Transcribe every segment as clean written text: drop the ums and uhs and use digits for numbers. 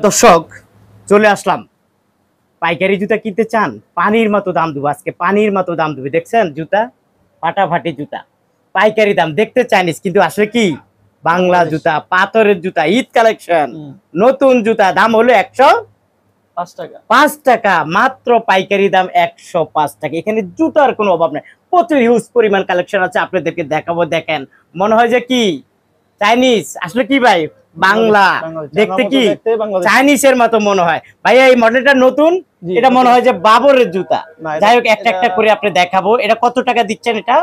দর্শক চলে আসলাম পাইকারি জুতা কিনতে চান পানির মতো দাম দেবো আজকে পানির মতো দাম দেবে দেখছেন জুতা ফাটাফাটি জুতা পাইকারি দাম দেখতে চাইনিজ কিন্তু আসলে কি বাংলা জুতা পাথরের জুতা ঈদ কালেকশন নতুন জুতা দাম হলো 105 টাকা মাত্র পাইকারি দাম 105 টাকা এখানে জুতার কোনো অভাব নাই প্রচুর হিউজ পরিমাণ কালেকশন আছে আপনাদেরকে দেখাবো দেখেন মনে হয় যে কি চাইনিজ আসলে কি ভাই বাংলা দেখতে কি চাইনিজের মতো মনে হয় ভাইয়া এই মডেলটা নতুন এটা মনে হয় যে বাবরের জুতা যাই হোক একটা একটা করে আপনি দেখাবো এটা কত টাকা দিচ্ছেন এটা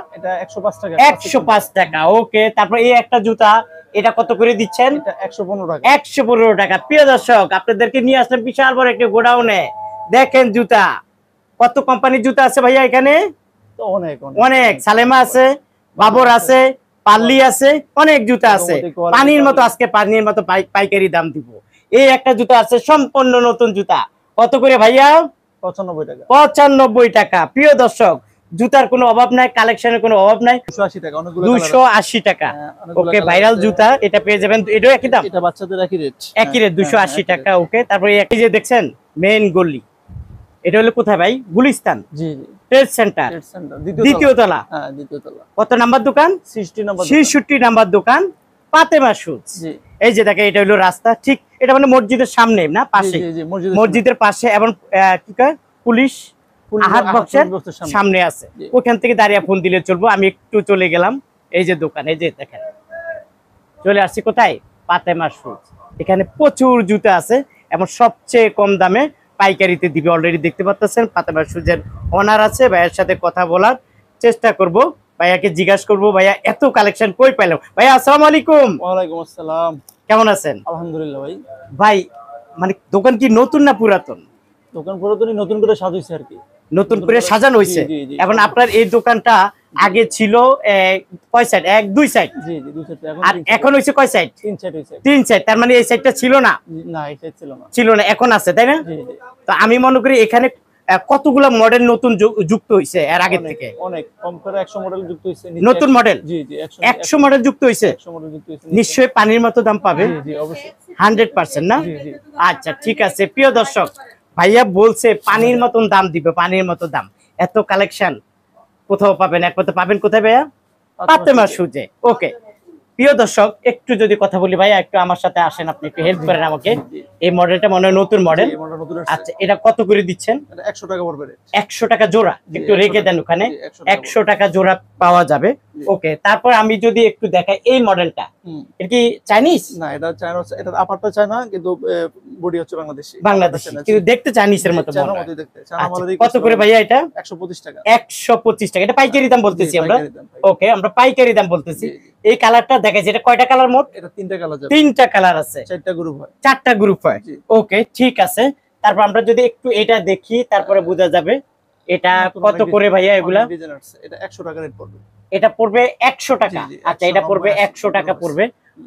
105 টাকা ওকে তারপর এই একটা জুতা এটা কত করে দিচ্ছেন 115 টাকা প্রিয় দর্শক আপনাদেরকে নিয়ে আসলাম বিশাল বড় একটা গোডাউনে দেখেন জুতা কত কোম্পানির জুতা আছে ভাইয়া এখানে অনেক সালেমা আছে বাবর আছে পাল্লি আছে অনেক জুতা আছে পানির মতো আজকে পানির মতো পাইকারি দাম দিব এই একটা জুতা আছে সম্পূর্ণ নতুন জুতা কত করে ভাইয়া 95 টাকা প্রিয় দর্শক জুতার কোনো অভাব নাই কালেকশনের কোনো অভাব নাই 280 টাকা ওকে ভাইরাল জুতা এটা পেয়ে যাবেন এটাও একই দাম এটা বাচ্চাদের একই রেট 280 টাকা ওকে তারপরে এই যে দেখছেন মেইন গলি এটা হলো কোথায় ভাই গুলিস্তান জি ট্রেড সেন্টার দ্বিতীয় তলা কত নাম্বার দোকান 66 নাম্বার দোকান ফাতেমা শুজ এই যে দেখেন এটা হলো রাস্তা ঠিক এটা মানে মসজিদের সামনে না পাশে মসজিদের পাশে এবং কি কয় পুলিশ আহাত বক্সের সামনে আছে ওখান থেকে দাঁড়িয়ে ফোন দিলে চলবো আমি একটু চলে গেলাম এই যে দোকান এই যে দেখেন চলে আসছি কোথায় ফাতেমা শুজ এখানে প্রচুর জুতা আছে এবং সবচেয়ে কম দামে পাইকারিতে দিবে অলরেডি দেখতে পাচ্ছেন ফাতেমা শুজের ওনার আছে ভাইয়ের সাথে কথা বলার চেষ্টা করব ভাইয়াকে জিজ্ঞাসা করব ভাইয়া এত কালেকশন কই পাইলাম ভাইয়া আসসালামু আলাইকুম ওয়ালাইকুম আসসালাম কেমন আছেন আলহামদুলিল্লাহ ভাই মানে দোকান কি নতুন না পুরাতন দোকান পুরাতনই নতুন করে সাজাইছে আর কি নতুন করে সাজানো হয়েছে এখন আপনার এই দোকানটা আগে ছিল কয় সাইড এক দুই সাইড দুই সাইড আর এখন হইছে কয় সাইড তিন সাইড তার মানে এই সাইডটা ছিল না এই সাইড ছিল না এখন আছে তাই না তো আমি মনে করি এখানে কতগুলা মডেল নতুন যুক্ত হইছে এর আগে থেকে অনেক কম করে 100 মডেল যুক্ত হইছে নতুন মডেল 100 মডেল যুক্ত হইছে নিশ্চয়ই পানির মতো দাম পাবে অবশ্যই 100% না আচ্ছা ঠিক আছে প্রিয় দর্শক ভাইয়া বলছে পানির মতন দাম দিবে পানির মতো দাম এত কালেকশন কোথাও পাবেন একমাত্র পাবেন কোথায় ভাইয়া ফাতেমা শুজে ওকে প্রিয় দর্শক একটু যদি কথা বলি ভাইয়া একটু আমার সাথে আসেন আপনি একটু হেল্প করেন আমাকে এই মডেলটা মনে হয় নতুন মডেল আচ্ছা এটা কত করে দিচ্ছেন 100 টাকা পড়বে 100 টাকা জোড়া একটু রেখে দেন ওখানে 100 টাকা জোড়া পাওয়া যাবে ওকে তারপর আমি যদি একটু দেখাই এই মডেলটা এটা কি চাইনিজ না এটা চাইনিজ এটা আপারটা চায়না কিন্তু বডি হচ্ছে বাংলাদেশি কিন্তু দেখতে চাইনিজের মতো মনে হয় কত করে ভাইয়া এটা 125 টাকা 125 টাকা এটা পাইকারি দাম বলতেছি আমরা ওকে আমরা পাইকারি দাম বলতেছি এই কালারটা দেখাইছি এটা কয়টা কালার মোট এটা তিনটা কালার যাবে তিনটা কালার আছে চারটা গ্রুপ হয় ওকে ঠিক আছে তারপর আমরা যদি একটু এটা দেখি তারপরে বোঝা যাবে এটা কত করে ভাইয়া এগুলা এটা 100 টাকা রেট পড়বে এটা পড়বে 100 টাকা আচ্ছা এটা পড়বে 100 টাকা পড়বে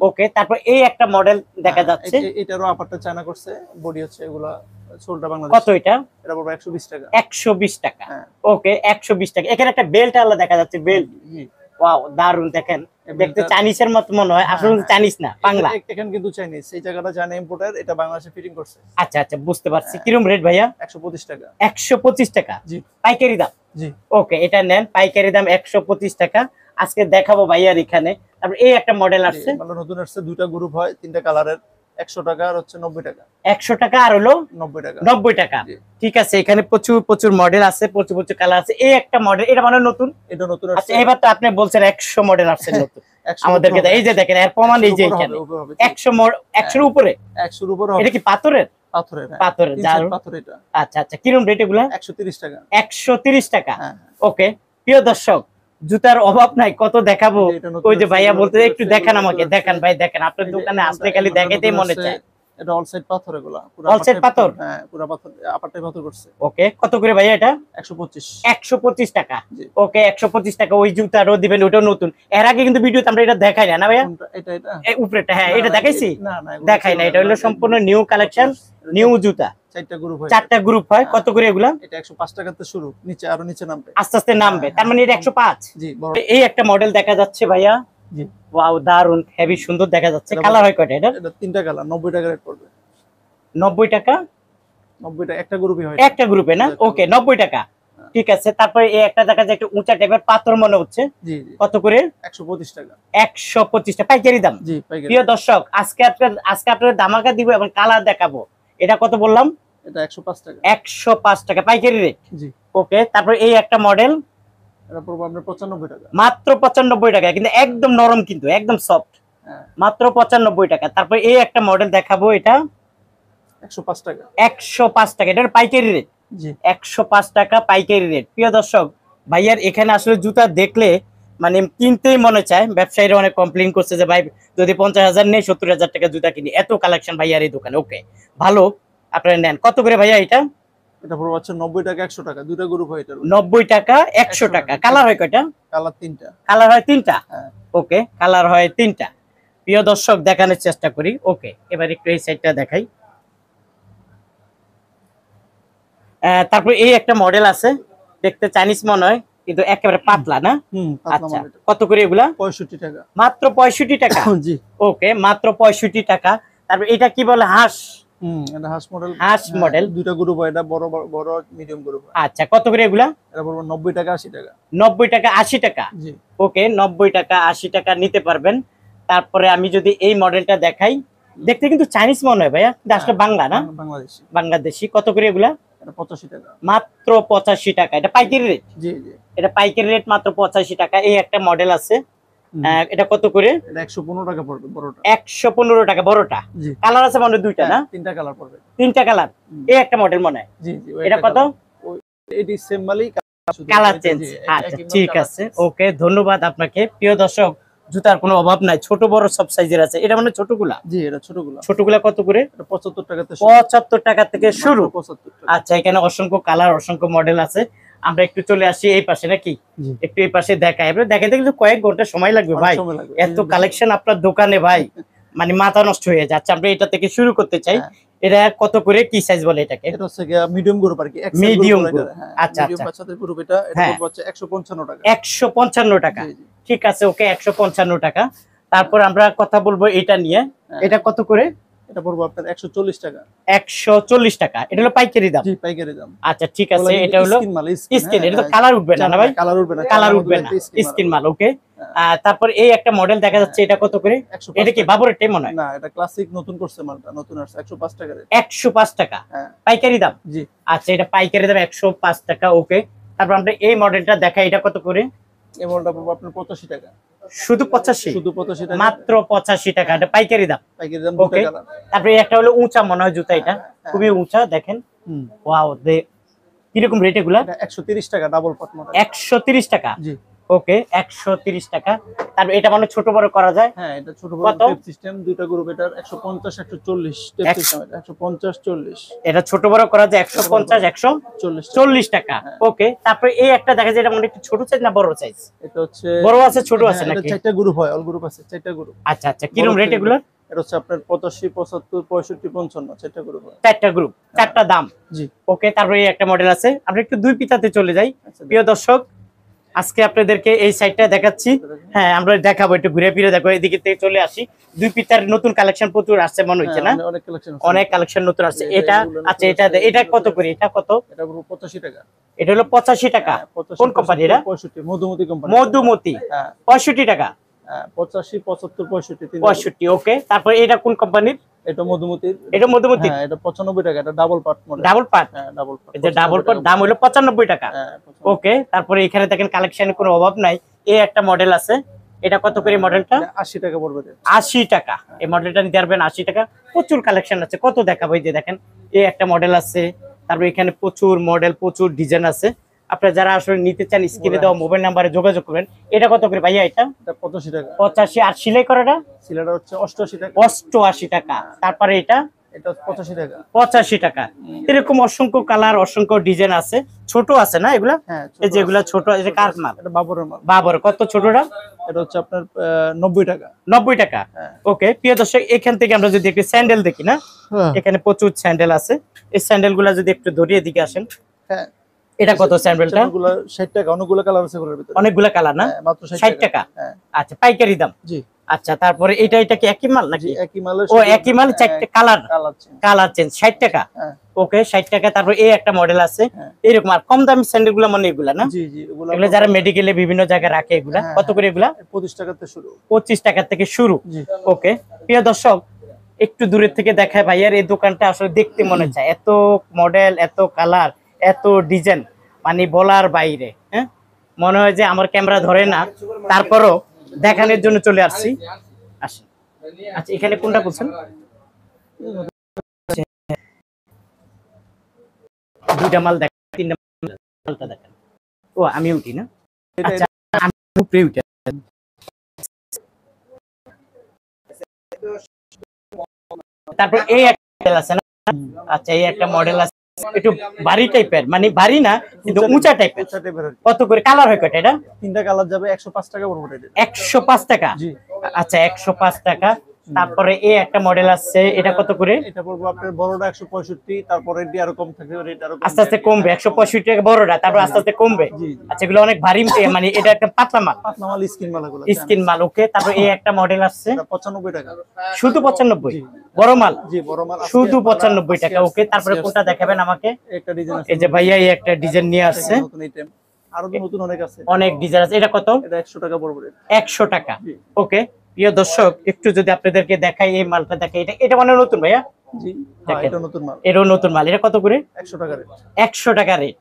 ওকে তারপর এই একটা মডেল দেখা যাচ্ছে এটারও আপারটা চায়না করছে বডি হচ্ছে এগুলা সোলটা বাংলাদেশ কত এটা এটা পড়বে 120 টাকা 120 টাকা ওকে 120 টাকা এখানে একটা বেল্ট আলা দেখা যাচ্ছে বেল্ট ওয়াও দারুন দেখেন দেখতে চাইনিজের মত মনে হয় আসলে চাইনিজ না বাংলা এখানে কিন্তু চাইনিজ এই জায়গাটা জানা ইম্পোর্টার এটা বাংলাদেশে ফিটিং করছে আচ্ছা আচ্ছা বুঝতে পারছি কিরকম রেট ভাইয়া 125 টাকা 125 টাকা জি পাইকারি দাম জি ওকে এটা নেন পাইকারি দাম 125 টাকা আজকে দেখাবো ভাইয়ার এখানে তারপর এই একটা মডেল আসছে মানে নতুন আসছে দুইটা গ্রুপ হয় তিনটা কালারের 100 টাকা আর হচ্ছে 90 টাকা 100 টাকা আর হলো 90 টাকা ঠিক আছে এখানে প্রচুর মডেল আছে প্রচুর কালার আছে এই একটা মডেল এটা মানে নতুন এটা নতুন আচ্ছা এবার তো আপনি বলছেন 100 মডেল আসছে নতুন আমাদেরকে এই যে দেখেন এর প্রমাণ এই যে এখানে 100 এর উপরে 100 এর উপরে এটা কি পাথরের এটা আচ্ছা আচ্ছা কিরকম রেট এগুলা 130 টাকা 130 টাকা ওকে প্রিয় দর্শক জুতার অভাব নাই কত দেখাবো ওই যে ভাইয়া বলতে একটু দেখান আমাকে দেখান ভাই দেখেন আপনার দোকানে আসলে খালি দেখাইতেই মনে চায় এটা অল সাইড পাথর এগুলা অল সাইড পাথর হ্যাঁ পুরো পাথর আপারটাই পাথর করছে ওকে কত করে ভাইয়া এটা 125 টাকা ওকে 125 টাকা ওই জুতারও দিবেন ওটাও নতুন এর আগে কিন্তু ভিডিওতে আমরা এটা দেখাই না ভাইয়া এটা এই উপরেটা হ্যাঁ এটা দেখাইছি না দেখাই না এটা হলো সম্পূর্ণ নিউ কালেকশন নিউ জুতা চারটা গ্রুপ হয় কত করে এগুলা এটা 105 টাকাতে শুরু নিচে আরো নিচে নামবে আস্তে আস্তে নামবে তার মানে এটা 105 জি এই একটা মডেল দেখা যাচ্ছে ভাইয়া জি ওয়াও দারুন হেভি সুন্দর দেখা যাচ্ছে কালার হয় কয়টা এটা তিনটা কালার 90 টাকা রেট পড়বে 90 টাকা 90 টাকা একটা গ্রুপই হয়। একটা গ্রুপে না? ওকে 90 টাকা। ঠিক আছে। তারপরে এই একটা দেখা যায় একটু উঁচা টাইপের পাথর মনে হচ্ছে। জি জি। কত করে? 125 টাকা। 125 টাকা পাইকারি দাম। জি পাইকারি। প্রিয় দর্শক, আজকে আপনাদের ধামাকা দিব এবং কালার দেখাবো। এটা কত বললাম? এটা 105 টাকা। 105 টাকা পাইকারি রেট। জি। ওকে, তারপর এই একটা মডেল এটা পড়বে আপনার 95 টাকা। মাত্র 95 টাকা, কিন্তু একদম নরম, কিন্তু একদম সফট। হ্যাঁ। মাত্র 95 টাকা। তারপর এই একটা মডেল দেখাবো, এটা 105 টাকা। 105 টাকা। এটার পাইকারি রেট। জি। 105 টাকা পাইকারি রেট। প্রিয় দর্শক, ভাইয়ার এখানে আসলে জুতা দেখলে মানে কিনতেই মনে চায়। ব্যবসায়ীরা অনেক কমপ্লেইন করছে যে ভাই যদি 50,000 নেই 70,000 টাকা জুতা কিনি, এত কালেকশন ভাইয়ার এই দোকানে। ওকে, ভালো, আপনারা নেন। কত করে ভাইয়া এটা? এটা পড়বে হচ্ছে 90 টাকা 100 টাকা, দুইটা গ্রুপ হয় এটা। 90 টাকা 100 টাকা। কালার হয় কয়টা? কালার তিনটা। কালার হয় তিনটা। হ্যাঁ। ওকে, কালার হয় তিনটা। প্রিয় দর্শক, দেখানোর চেষ্টা করি। ওকে, এবার একটু এই সাইডটা দেখাই। তারপর এই একটা মডেল আছে, দেখতে চাইনিজ মনে হয় কিন্তু একেবারে পাতলা না? পাতলা আচ্ছা, মাল এটা। কত করে এগুলা? 65 টাকা। মাত্র 65 টাকা। জি। ওকে, মাত্র 65 টাকা। তারপর এটা কি বলে? হাঁস। এটা হাঁস মডেল। হাঁস মডেল। দুইটা গ্রুপ হয় এটা, বড় বড় মিডিয়াম গ্রুপ হয়। আচ্ছা, কত করে এগুলা? এটা পড়বে 90 টাকা 80 টাকা। 90 টাকা 80 টাকা। জি। ওকে, 90 টাকা 80 টাকা নিতে পারবেন। তারপরে আমি যদি এই মডেলটা দেখাই, দেখতে কিন্তু চাইনিজ মনে হয় ভাইয়া, কিন্তু আসলে বাংলা না? বাংলাদেশি। বাংলাদেশি। কত করে এগুলা? এটা 85 টাকা। মাত্র 85 টাকা। এটা পাইকারি রেট। জি জি। এটা পাইকারি রেট মাত্র 85 টাকা। এই একটা মডেল আছে, এটা কত করে? এটা 115 টাকা পড়বে বড়টা। 115 টাকা বড়টা। জি। কালার আছে মনে হয় দুইটা না? তিনটা কালার পড়বে। তিনটা কালার। এই একটা মডেল মনে হয়। জি জি। এটা কত? এটি সেম মালই, কালার চেঞ্জ। আচ্ছা, ঠিক আছে। ওকে, ধন্যবাদ আপনাকে। প্রিয় দর্শক, জুতার কোনো অভাব নাই, ছোট বড় সব সাইজের আছে। এটা মানে ছোটগুলা? জি, এটা ছোটগুলা। ছোটগুলা কত করে? এটা 75 টাকাতে শুরু। 75 টাকা থেকে শুরু। 75 টাকা। আচ্ছা, এখানে অসংখ্য কালার, অসংখ্য মডেল আছে। আমরা একটু চলে আসি এই পাশে নাকি? জি। একটু এই পাশে দেখাই। এবারে দেখাইতে কিন্তু কয়েক ঘন্টা সময় লাগবে ভাই। সময় লাগবে। এত কালেকশন আপনার দোকানে ভাই, মানে মাথা নষ্ট হয়ে যাচ্ছে। আমরা এটা থেকে শুরু করতে চাই। এটা কত করে, কি সাইজ বলে এটাকে? এটা হচ্ছে মিডিয়াম গ্রুপ আর কি। Medium group. আচ্ছা মিডিয়াম আচ্ছা। বাচ্চাদের গ্রুপ এটা পড়বে হচ্ছে 155 টাকা। 155 টাকা। জি জি। ঠিক আছে, ওকে, 155 টাকা। তারপর আমরা কথা বলবো এটা নিয়ে। এটা কত করে? এটা পড়বে আপনার 140 টাকা। 140 টাকা। এটা হলো পাইকারি দাম। জি, পাইকারি দাম। আচ্ছা, ঠিক আছে। এটা হলো স্কিন মাল। স্কিন। এটা তো কালার উঠবে না ভাই? কালার উঠবে না। কালার উঠবে না, স্কিন মাল। ওকে, তারপর এই একটা মডেল দেখা যাচ্ছে, এটা কত করে? এটা কি বাবরের টাই মনে হয়? না, এটা ক্লাসিক নতুন করছে মালটা, নতুন আসছে। 105 টাকা রেট। 105 টাকা পাইকারি দাম। জি। আচ্ছা, এটা পাইকারি দাম 105 টাকা। ওকে, তারপর আমরা এই মডেলটা দেখাই। এটা কত করে? এই মডেলটা পড়বে আপনার 85 টাকা। শুধু 85? শুধু 85 টাকা। মাত্র 85 টাকা। এটা পাইকারি দাম। পাইকারি দাম। ওকে, তারপরে একটা হলো উঁচা মনে হয় জুতা, এটা খুবই উঁচা, দেখেন। ওয়াও, কিরকম রেট এগুলা? এটা 130 টাকা ডাবল পাট মডেল। 130 টাকা। জি। ওকে, 130 টাকা। তারপর এটা মানে ছোট বড় করা যায়? হ্যাঁ, এটা ছোট বড় টেপ সিস্টেম, দুইটা গ্রুপ। এটা 150 140 টেপ সিস্টেম। এটা 150 40। এটা ছোট বড় করা যায় 150 140 টাকা। ওকে, তারপর এই একটা দেখা যায়, এটা মানে একটু ছোট সাইজ না বড় সাইজ? এটা হচ্ছে বড় আছে, ছোট আছে নাকি? এটা চারটা গ্রুপ হয়, অল গ্রুপ আছে, চারটা গ্রুপ। আচ্ছা আচ্ছা, কিরকম রেট এগুলো? এটা হচ্ছে আপনার 85 75 65 55, চারটা গ্রুপ হয়। চারটা গ্রুপ, চারটা দাম। জি। ওকে, তারপরে এই একটা মডেল আছে। আমরা একটু দুই পিতাতে চলে যাই। প্রিয় দর্শক, আজকে আপনাদেরকে এই সাইডটা দেখাচ্ছি। হ্যাঁ, আমরা দেখাবো, একটু ঘুরে ফিরে দেখো। এদিকে থেকে চলে আসি। দুই পিতার নতুন কালেকশন প্রচুর আসছে মনে হচ্ছে না? অনেক কালেকশন নতুন আসছে। এটা আচ্ছা, এটা কত করে? এটা কত? এটা পুরো 85 টাকা। এটা হলো 85 টাকা। কোন কোম্পানি এটা? 65 মধুমতি কোম্পানি। মধুমতি। 65 টাকা। 85 75 65। 65। ওকে, তারপর এটা কোন কোম্পানির? এটা মধুমতির। এটা মধুমতি। হ্যাঁ, এটা 95 টাকা। এটা double part model. Double part? হ্যাঁ, ডাবল পার্ট। এই যে ডাবল পার্ট, দাম হলো 95 টাকা। হ্যাঁ। ওকে, তারপরে এখানে দেখেন কালেকশনের কোনো অভাব নাই। এই একটা মডেল আছে। এটা কত করে মডেলটা? 80 টাকা পড়বে। 80 টাকা। এই মডেলটা নিতে পারবেন 80 টাকা। প্রচুর কালেকশন আছে, কত দেখাবো। এই যে দেখেন, এই একটা মডেল আছে। তারপর এখানে প্রচুর মডেল, প্রচুর ডিজাইন আছে। আপনারা যারা আসলে নিতে চান, স্ক্রিনে দেওয়া মোবাইল নাম্বারে যোগাযোগ করবেন। এটা কত করে ভাইয়া? এটা 85 টাকা। 85। আর সেলাই করাটা? সিলাটা হচ্ছে 88 টাকা। 88 টাকা। তারপরে এটা 85 টাকা। 85 টাকা। এরকম অসংখ্য কালার, অসংখ্য ডিজাইন আছে। ছোট আছে না এগুলা? হ্যাঁ, এই যেগুলা ছোট, এই যে কার মাল? এটা বাবরের মাল। বাবর। কত ছোটটা? এটা হচ্ছে আপনার 90 টাকা। 90 টাকা। ওকে, প্রিয় দর্শক, এখান থেকে আমরা যদি একটু স্যান্ডেল দেখি না, এখানে প্রচুর স্যান্ডেল আছে। এই স্যান্ডেল গুলা যদি একটু ধরিয়ে দিকে আসেন। হ্যাঁ, এটা কত স্যান্ডেলটা? 60 টাকা। অনেকগুলো কালার আছে এর ভিতরে। অনেকগুলা কালার না? মাত্র 60 টাকা। আচ্ছা, পাইকারি দাম। জি। আচ্ছা, তারপরে এটা কি একই মাল নাকি? একই মালের ও একই মাল, 4টে কালার চেঞ্জ, 60 টাকা। হ্যাঁ। ওকে 60 টাকা। তারপর এই একটা মডেল আছে এরকম। আর কম দামি স্যান্ডেল গুলো মানে এগুলা না? জি জি, এগুলো যারা মেডিকেলে বিভিন্ন জায়গায় রাখে এগুলা কত করে? এগুলা 25 টাকা থেকে শুরু। 25 টাকা থেকে শুরু। জি। ওকে প্রিয় দর্শক, একটু দূরের থেকে দেখায় ভাইয়ার এই দোকানটা আসলে দেখতে মনে চায়, এত মডেল, এত কালার, এত ডিজাইন, মানে বলার বাইরে। হ্যাঁ, মনে হয় যে আমার ক্যামেরা ধরে না, তারপরও দেখানোর জন্য চলে আসছি। আসি। আচ্ছা, এখানে কোনটা বলছেন? দুইটা মাল দেখ, তিনটা মালটা দেখেন। ও আমি উঠি না? আচ্ছা, আমি উপরে উঠি। তারপর এই একটা মডেল আছে না? আচ্ছা, এই একটা মডেল আছে একটু ভারী টাইপের, মানে ভারী না কিন্তু উঁচা টাইপের। কত করে? কালার হয় কয়টা এটা? 3টা কালার যাবে, 105 টাকা পড়বে এটা। 105 টাকা? জি। আচ্ছা 105 টাকা। তারপরে এই একটা মডেল আছে, এটা কত করে? এটা পড়বে আপনার বড়টা 165, তারপরে এটি আরো কম থাকবে, রেট আরো আস্তে আস্তে কমবে। 165 টাকা বড়টা, তারপর আস্তে আস্তে কমবে। আচ্ছা, এগুলো অনেক ভারী, মানে এটা একটা পাতলা মাল, পাতলা মাল, স্কিন মাল এগুলো, স্কিন মাল। ওকে, তারপর এই একটা মডেল আছে, এটা 95 টাকা। শুধু 95? বড় মাল? জি, বড় মাল শুধু 95 টাকা। ওকে, তারপরে কোনটা দেখাবেন আমাকে? একটা ডিজাইন আছে, এই যে ভাইয়া এই একটা ডিজাইন নিয়ে আসছে, নতুন আইটেম, আরো তো নতুন অনেক আছে, অনেক ডিজাইন আছে। এটা কত? এটা 100 টাকা পড়বে। 100 টাকা। ওকে প্রিয় দর্শক, একটু যদি আপনাদেরকে দেখাই এই মালটা, দেখাই। এটা মানে নতুন ভাইয়া? জি, দেখেন, এটা নতুন মাল, এটাও নতুন মাল। এটা কত করে? 100 টাকা রেট। 100 টাকা রেট।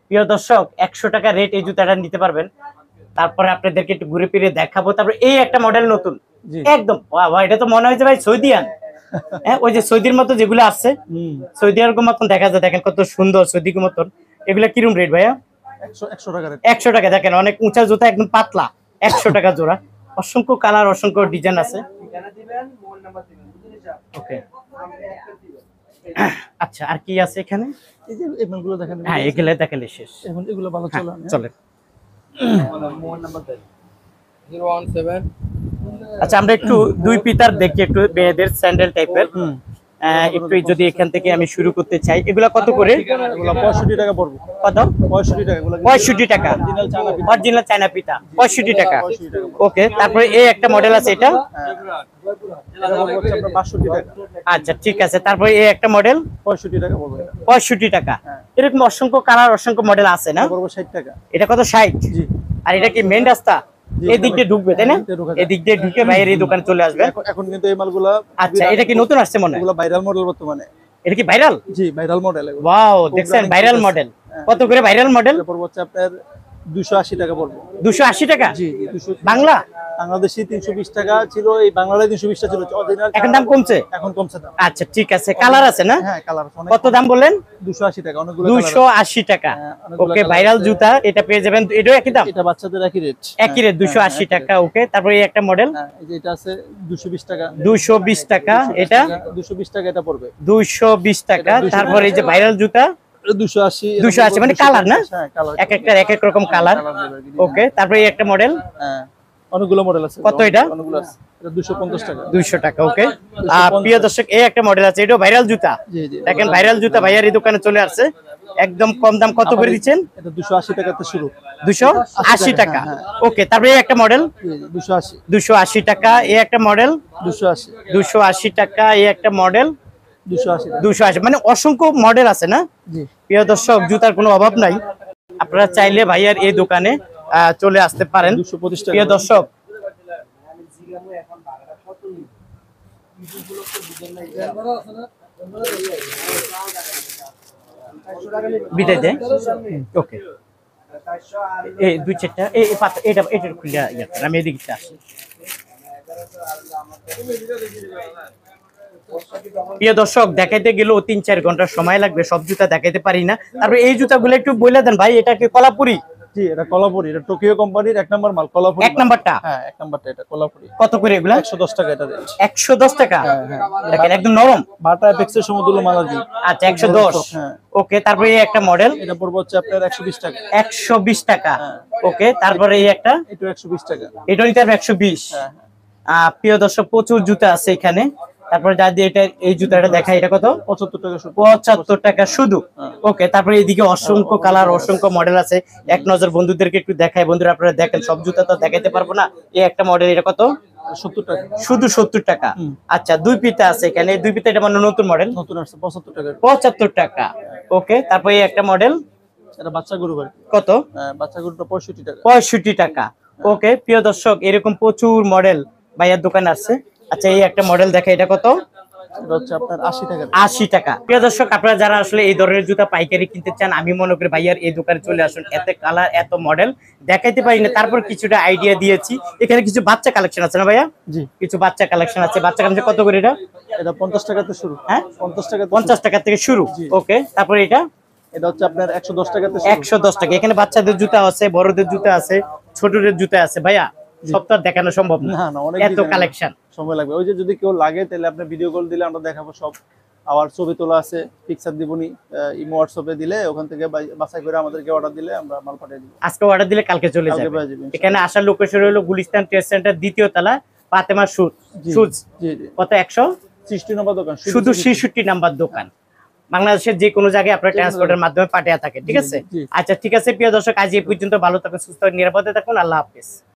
প্রিয় দর্শক, 100 টাকা রেট এই জুতাটা নিতে পারবেন। তারপরে আপনাদেরকে একটু ঘুরে ফিরে দেখাবো। তারপরে এই একটা মডেল নতুন, একদম বাহ, এটা তো মনে হয় যে ভাই সৌদিয়ান। হ্যাঁ, ওই যে সৌদির মতো যেগুলো আছে, সৌদিয়ার মতন দেখা যায়। দেখেন কত সুন্দর সৌদির মতন। এগুলা কিরকম রেট ভাইয়া? 100 টাকা রেট। 100 টাকা। দেখেন অনেক উঁচা জুতা, একদম পাতলা, 100 টাকা জোড়া। অসংখ্য কালার, অসংখ্য ডিজাইন আছে। ওকে, আচ্ছা, আর কি আছে এখানে? এই যে এগুলো দেখেন। হ্যাঁ, এগুলো দেখালে শেষ। এখন এগুলো ভালো চলে না? চলে। আচ্ছা, আমরা একটু দুই পিতার দেখি, একটু মেয়েদের স্যান্ডেল টাইপের। একটু যদি এখান থেকে আমি শুরু করতে চাই, এগুলা কত করে? এগুলো 65 টাকা পড়বে। কত? 65 টাকা। এগুলো 65 টাকা। অরিজিনাল চায়না পিতা, 65 টাকা। ওকে, তারপরে এই একটা মডেল আছে, এটা এটা হচ্ছে আপনার 62 টাকা। আচ্ছা ঠিক আছে। তারপরে এই একটা মডেল 65 টাকা পড়বে। 65 টাকা। এরকম অসংখ্য কালার, অসংখ্য মডেল আছে না? পড়বে 60 টাকা। এটা কত? 60? জি। আর এটা কি মেইন রাস্তা? এদিক দিয়ে ঢুকবে তাই না? এদিক দিয়ে ঢুকে ভাইয়ের এই দোকানে চলে আসবে। এখন কিন্তু এই মালগুলা, আচ্ছা, এটা কি নতুন আসছে মনে হয়? এগুলো ভাইরাল মডেল বর্তমানে। এটা কি ভাইরাল? জি, ভাইরাল মডেল এগুলো। ওয়াও, দেখছেন ভাইরাল মডেল। কত করে ভাইরাল মডেল? এটা পড়বে হচ্ছে আপনার 280 টাকা পড়বে। 280 টাকা? জি, 200 বাংলা? বাংলাদেশি 320 টাকা ছিল, এই বাংলায় 320 টাকা ছিল অরিজিনাল। এখন দাম কমছে? এখন কমছে দাম। আচ্ছা ঠিক আছে। কালার আছে না? হ্যাঁ, কালার অনেক। কত দাম বললেন? 280 টাকা। অনেকগুলো 280 টাকা। ওকে, ভাইরাল জুতা, এটা পেয়ে যাবেন। এটাও একই দাম? এটা বাচ্চাদের একই রেট। একই রেট, 280 টাকা। ওকে, তারপরে এই একটা মডেল, এই যে এটা আছে 220 টাকা। 220 টাকা। এটা 220 টাকা এটা পড়বে। 220 টাকা। তারপরে এই যে ভাইরাল জুতা 280। 280 মানে কালার না? হ্যাঁ, কালার। এক একটা এক এক রকম কালার। ওকে, তারপরে এই একটা মডেল, হ্যাঁ, অনেকগুলো মডেল আছে। কত এটা? অনেকগুলো আছে। এটা 250 টাকা। 200 টাকা। ওকে, প্রিয় দর্শক, এই একটা মডেল আছে, এটাও ভাইরাল জুতা। জি জি, দেখেন ভাইরাল জুতা ভাইয়ার এই দোকানে চলে আসছে, একদম কম দাম। কত করে দিচ্ছেন? এটা 280 টাকাতে শুরু। 280 টাকা। ওকে, তারপরে এই একটা মডেল 280। 280 টাকা। এই একটা মডেল 280। 280 টাকা। এই একটা মডেল 280 টাকা। 280। মানে অসংখ্য মডেল আছে না? জি। প্রিয় দর্শক, জুতার কোনো অভাব নাই, আপনারা চাইলে ভাইয়ার এই দোকানে চলে আসতে পারেন। 225 টাকা। প্রিয় দর্শক, বিদায় দেয়। ওকে, এই দুই চারটা এই পাতা, এটা এটার খুলে আমি এদিকে আসি। প্রিয় দর্শক, দেখাইতে গেলেও 3-4 ঘন্টা সময় লাগবে, সব জুতা দেখাইতে পারি না। তারপরে এই জুতাগুলো একটু বলে দেন ভাই, এটা কি কলাপুরি? জি, এটা কলাপুরি। এটা টোকিও কোম্পানির 1 নাম্বার মাল, কলাপুরি। 1 নাম্বারটা? হ্যাঁ, 1 নাম্বারটা এটা কলাপুরি। কত করে এগুলা? 110 টাকা এটা রেট। 110 টাকা। হ্যাঁ। দেখেন একদম নরম, বাটা এপেক্সের সমতুল্য মাল আর কি। আচ্ছা 110। হ্যাঁ। ওকে, তারপরে এই একটা মডেল, এটা পড়বে হচ্ছে আপনার 120 টাকা। 120 টাকা। ওকে, তারপরে এই একটা, এটা 120 টাকা। এটা নিতে হবে 120। হ্যাঁ। প্রিয় দর্শক, প্রচুর জুতা আছে এখানে। তারপরে যা দিয়ে এটা, এই জুতাটা দেখা, এটা কত? 75 টাকা শুধু। 75 টাকা শুধু। ওকে, তারপরে এইদিকে অসংখ্য কালার, অসংখ্য মডেল আছে। এক নজর বন্ধুদেরকে একটু দেখাই। বন্ধুরা আপনারা দেখেন, সব জুতা তো দেখাইতে পারবো না। এই একটা মডেল, এটা কত? 70 টাকা। শুধু 70 টাকা। হুম। আচ্ছা, দুই পিতা আছে এখানে, দুই পিতা এটা মানে নতুন মডেল, নতুন আসছে 75 টাকা। 75 টাকা। ওকে, তারপরে এই একটা মডেল এটা বাচ্চা গরু আর কি। কত? বাচ্চা গরুটা 65 টাকা। 65 টাকা। ওকে প্রিয় দর্শক, এরকম প্রচুর মডেল ভাইয়ার দোকানে আছে। আচ্ছা, এই একটা মডেল দেখে, এটা কত? এটা হচ্ছে আপনার 80 টাকা। 80 টাকা। প্রিয় দর্শক, আপনারা যারা আসলে এই ধরনের জুতা পাইকারি কিনতে চান, আমি মনে করি ভাইয়ার এই দোকানে চলে আসুন। এত কালার, এত মডেল দেখাইতে পারি না, তারপর কিছুটা আইডিয়া দিয়েছি। এখানে কিছু বাচ্চা কালেকশন আছে না ভাইয়া? জি। কিছু বাচ্চা কালেকশন আছে। বাচ্চা কালেকশন কত করে এটা? এটা 50 টাকাতে শুরু। হ্যাঁ, 50 টাকা। 50 টাকা থেকে শুরু। জি। ওকে, তারপরে এটা এটা হচ্ছে আপনার 110 টাকাতে শুরু। 110 টাকা। এখানে বাচ্চাদের জুতা আছে, বড়দের জুতা আছে, ছোটদের জুতা আছে। ভাইয়া সব তো আর দেখানো সম্ভব না, না না, অনেক এত design কালেকশন। সময় লাগবে। ওই যে যদি কেউ লাগে তাহলে আপনি ভিডিও কল দিলে আমরা দেখাবো সব। আবার ছবি তোলা আছে, পিকচার দিবনি, ইমো হোয়াটসঅ্যাপে দিলে ওখান থেকে বাছাই করে আমাদেরকে অর্ডার দিলে আমরা মাল পাঠিয়ে দিব। আজকে অর্ডার দিলে কালকে চলে কালকে যাবে। পেয়ে যাবেন। এখানে আসার লোকেশন হলো গুলিস্তান ট্রেড সেন্টার, দ্বিতীয় তলা, ফাতেমা শুজ। জি শুজ জি জি। কত? 100 60 নম্বর দোকান, শুধু 66 নাম্বার দোকান। বাংলাদেশের যে কোনো জায়গায় আপনার ট্রান্সপোর্টের মাধ্যমে পাঠিয়ে থাকে, ঠিক জি, আছে? জি। আচ্ছা ঠিক আছে প্রিয় দর্শক, আজ এই পর্যন্ত। ভালো থাকুন, সুস্থ থাকুন, নিরাপদে থাকুন। আল্লাহ হাফেজ।